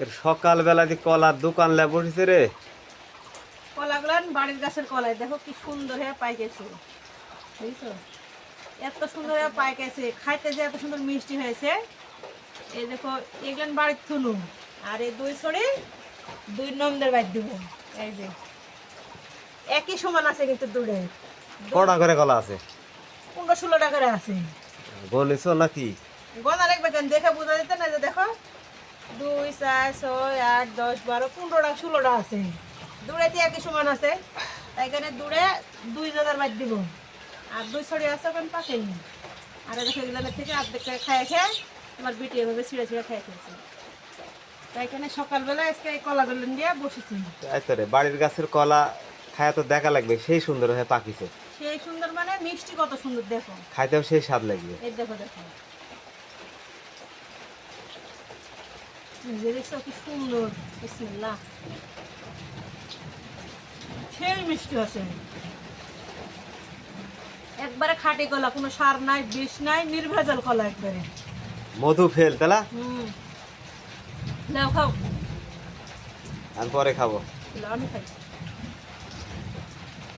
এর সকালবেলা যে কলার দোকান লে বসেছে রে। কলাগুলো বাড়ির গাছের কলাই দেখো কি সুন্দর হয়ে পাইকেছে, বুঝছো? এত সুন্দর হয়ে পাইকেছে, খাইতে যে এত সুন্দর মিষ্টি হয়েছে। এই দেখো এগুলো বাড়ির থুনু, আর এই দুই ছড়ি দুই নমদের বাড়ি দিব। এই যে একই সমান আছে কিন্তু দূরে কড়া করে কলা আছে? 15-16 টাকার আছে। বলেছ নাকি? গোনা লাগবে কেন, দেখে বোঝা যেত না? যে দেখো 2, 4, 6, 8, 10, 12, 15টা 16টা আছে, দূরেতে একই সমান আছে। তাই এখানে দূরে 2000 বাদ দিব, আর দুই ছড়ি আছে ওখানে পাকেনি। আর দেখো এগুলোর থেকে অর্ধেক খায় খেয়ে তোমার বিটি এভাবে ছিঁড়ে ছিঁড়ে খেয়ে খেয়েছে। তাই এখানে সকালবেলা আজকে এই কলাগুলো দিয়ে বসেছি। তাই তো রে, বাড়ির গাছের কলা খায়া তো দেখা লাগবে সেই সুন্দর হয়ে পাকিছে। সেই সুন্দর মানে মিষ্টি কত সুন্দর দেখো, খাইতেও সেই স্বাদ লাগবে। এই দেখো দেখো, এই যে দেখছো কি সুন্দর, বিসমিল্লাহ, সেই মিষ্টি আছে। একবারে খাঁটি কলা, কোনো সার নাই, বিষ নাই, নির্ভেজাল কলা একবারে। মধু ফেল তালা। নাও খাও। আমি পরে খাবো। আমি খাই।